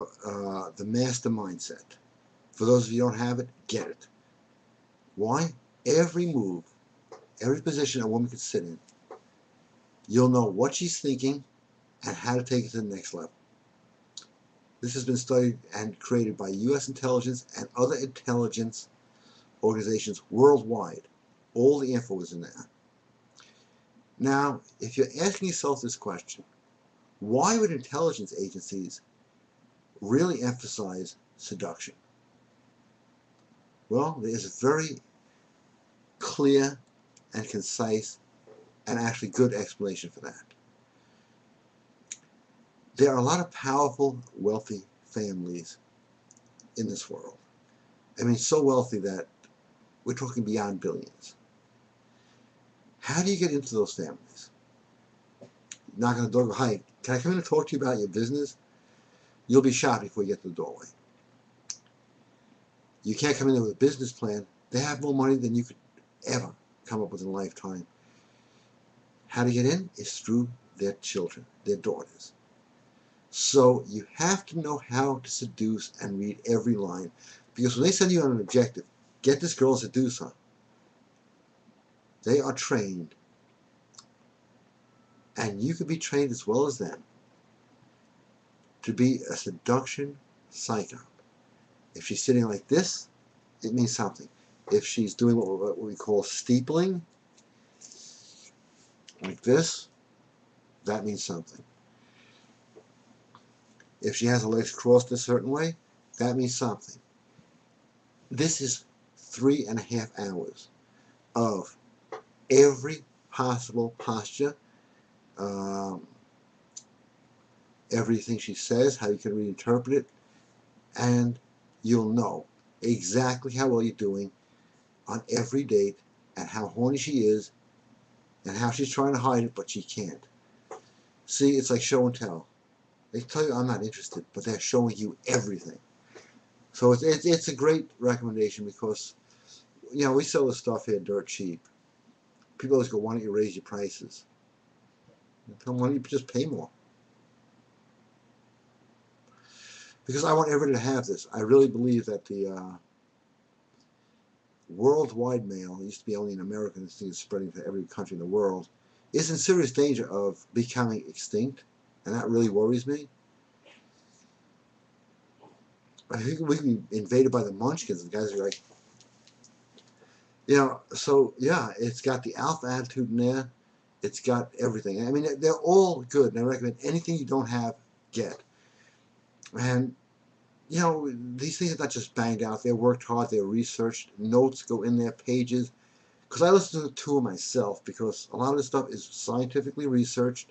the master mindset. For those of you who don't have it, get it. Why? Every move, every position a woman could sit in, you'll know what she's thinking and how to take it to the next level. This has been studied and created by U.S. intelligence and other intelligence organizations worldwide. All the info is in there. Now, if you're asking yourself this question, why would intelligence agencies really emphasize seduction? Well, there's a very clear and concise and actually good explanation for that. There are a lot of powerful, wealthy families in this world. I mean, so wealthy that we're talking beyond billions. How do you get into those families? Knock on the door, go, hi, can I come in and talk to you about your business? You'll be shot before you get to the doorway. You can't come in there with a business plan. They have more money than you could ever come up with in a lifetime. How to get in is through their children, their daughters. So you have to know how to seduce and read every line. Because when they send you on an objective, get this girl, seduce her, they are trained. And you could be trained as well as them to be a seduction psycho. If she's sitting like this, it means something. If she's doing what we call steepling, like this, that means something. If she has her legs crossed a certain way, that means something. This is 3.5 hours of every possible posture, everything she says, how you can reinterpret it, and you'll know exactly how well you're doing on every date and how horny she is and how she's trying to hide it, but she can't. See, it's like show and tell. They tell you I'm not interested, but they're showing you everything. So it's a great recommendation because, you know, we sell this stuff here dirt cheap. People always go, why don't you raise your prices? Why don't you just pay more? Because I want everybody to have this. I really believe that the worldwide mail, it used to be only in America, this thing is spreading to every country in the world, is in serious danger of becoming extinct, and that really worries me. I think we can be invaded by the munchkins. The guys are like, you know, so yeah, it's got the alpha attitude in there. It's got everything. I mean, they're all good, and I recommend anything you don't have, get. And, you know, these things are not just banged out. They're worked hard. They're researched. Notes go in their pages. Because I listen to the tour myself, because a lot of this stuff is scientifically researched.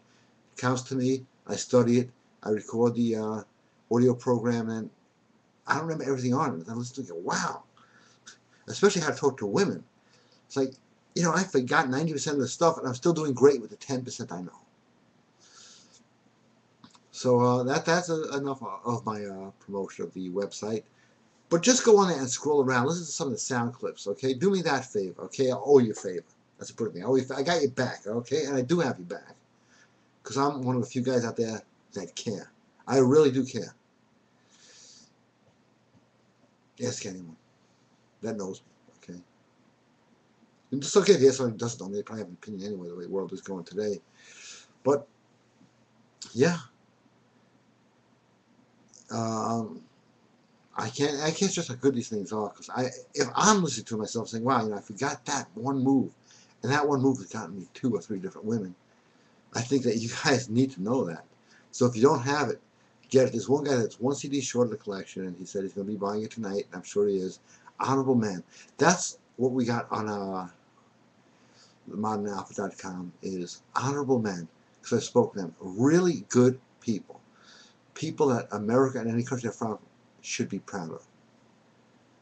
It comes to me. I study it. I record the audio program, and I don't remember everything on it. I listen to it and go, wow. Especially how to talk to women. It's like, you know, I forgot 90% of the stuff, and I'm still doing great with the 10% I know. So that's enough of my promotion of the website. But just go on there and scroll around. Listen to some of the sound clips, okay? Do me that favor, okay? I owe you a favor. That's a good thing. I got your back, okay? And I do have your back. Because I'm one of the few guys out there that care. I really do care. Ask anyone that knows me, okay? It's okay if you ask someone who doesn't know me. They probably have an opinion anyway, the way the world is going today. But, yeah. I can't stress how good these things are, because if I'm listening to myself saying, wow, you know, I forgot that one move, and that one move has gotten me 2 or 3 different women, I think that you guys need to know that. So if you don't have it, get it. There's one guy that's 1 CD short of the collection, and he said he's going to be buying it tonight, and I'm sure he is. Honorable man. That's what we got on modernalpha.com is honorable men, because I spoke to them. Really good people. People that America and any country they're from should be proud of.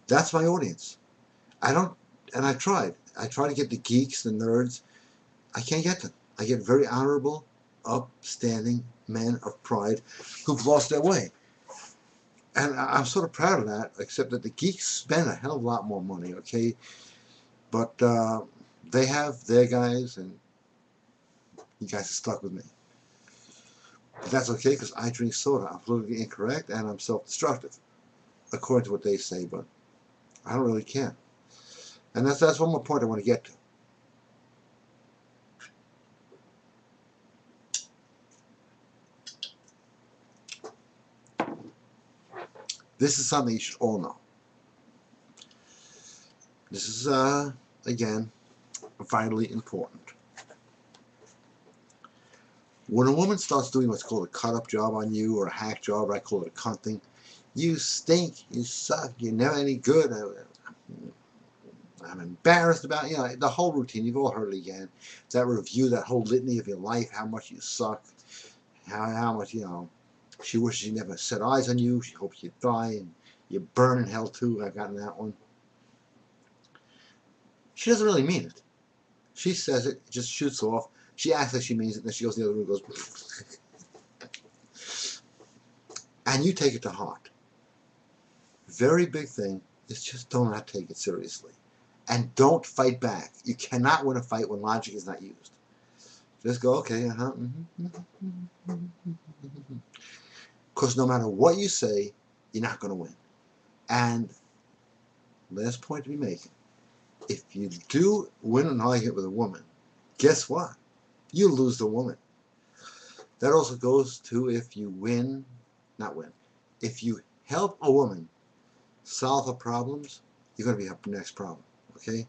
That's my audience. And I tried. I try to get the geeks, the nerds. I can't get them. I get very honorable, upstanding men of pride who've lost their way. And I'm sort of proud of that, except that the geeks spend a hell of a lot more money, okay? But they have their guys, and you guys are stuck with me. But that's okay because I drink soda. I'm politically incorrect and I'm self-destructive, according to what they say, but I don't really care. And that's one more point I want to get to. This is something you should all know. This is, again, vitally important. When a woman starts doing what's called a cut-up job on you or a hack job, I call it a cunting, you stink, you suck, you're never any good, I'm embarrassed about, the whole routine. You've all heard it again. That review, that whole litany of your life, how much you suck, how much, she wishes she never set eyes on you, she hopes you die, and you burn in hell too. I've gotten that one. She doesn't really mean it. She says it just shoots off. She acts like she means it, and then she goes in the other room and goes, and you take it to heart. Very big thing is just do not take it seriously. And don't fight back. You cannot win a fight when logic is not used. Just go, okay, Because no matter what you say, you're not going to win. And last point to be making, if you do win an argument with a woman, guess what? You lose the woman. That also goes to if you if you help a woman solve her problems, you're going to be her next problem, okay?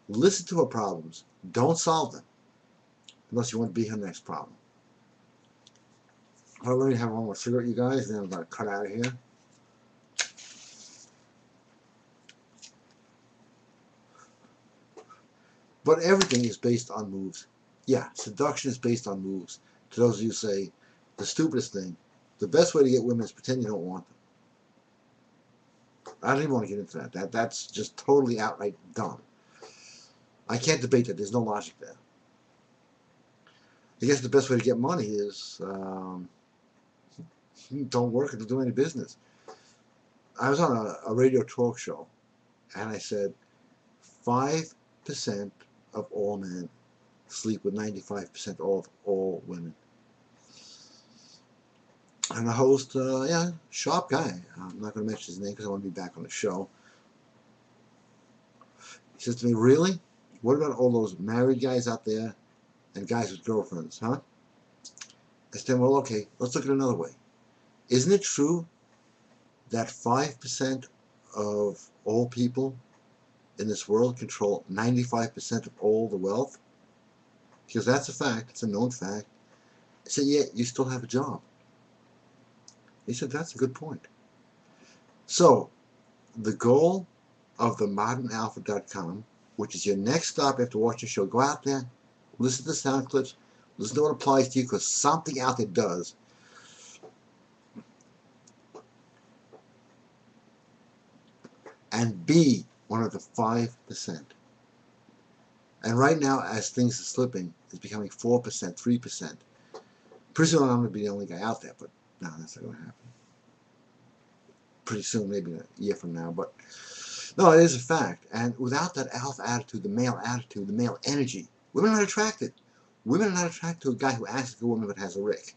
Listen to her problems. Don't solve them unless you want to be her next problem. Well, let me have one more cigarette, you guys, and then I'm going to cut out of here. But everything is based on moves. Yeah, seduction is based on moves. To those of you who say, the stupidest thing, the best way to get women is pretend you don't want them. I don't even want to get into that. That's just totally outright dumb. I can't debate that. There's no logic there. I guess the best way to get money is don't work and don't do any business. I was on a radio talk show, and I said 5% of all men sleep with 95% of all women. And the host, sharp guy, I'm not going to mention his name because I want to be back on the show. He says to me, really? What about all those married guys out there and guys with girlfriends, huh? I said, well, okay, let's look at it another way. Isn't it true that 5% of all people in this world control 95% of all the wealth? Because that's a fact. It's a known fact. I said, yeah, you still have a job. He said, that's a good point. So, the goal of the modernalpha.com, which is your next stop after watching the show, go out there, listen to the sound clips, listen to what applies to you, because something out there does. And be one of the 5%. And right now, as things are slipping, it's becoming 4%, 3%. Pretty soon I'm going to be the only guy out there, but no, that's not going to happen. Pretty soon, maybe a year from now, but no, it is a fact. And without that alpha attitude, the male energy, women are not attracted. Women are not attracted to a guy who acts like a woman but has a rick.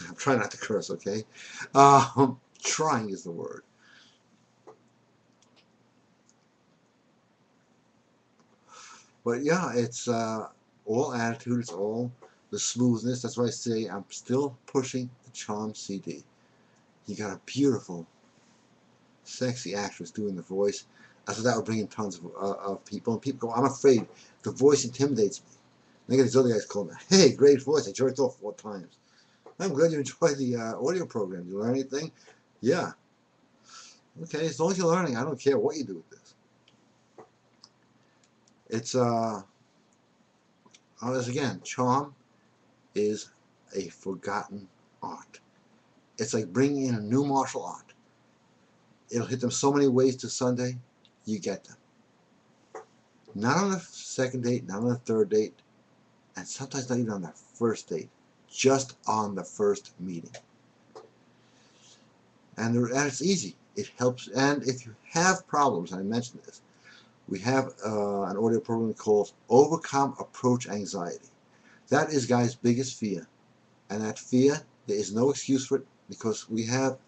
I'm trying not to curse, okay? Trying is the word. But yeah, it's all attitude, it's all the smoothness. That's why I say I'm still pushing the Charm CD. You got a beautiful, sexy actress doing the voice. I thought that would bring in tons of people. And people go, I'm afraid the voice intimidates me. And I get these other guys calling me, hey, great voice. I jerked off 4 times. I'm glad you enjoyed the audio program. Did you learn anything? Yeah. Okay, as long as you're learning, I don't care what you do with this. It's, again, charm is a forgotten art. It's like bringing in a new martial art. It'll hit them so many ways to Sunday, you get them. Not on the second date, not on the third date, and sometimes not even on the first date. Just on the first meeting. And it's easy. It helps. And if you have problems, and I mentioned this, we have an audio program called Overcome Approach Anxiety. That is guys' biggest fear. And that fear, there is no excuse for it because we have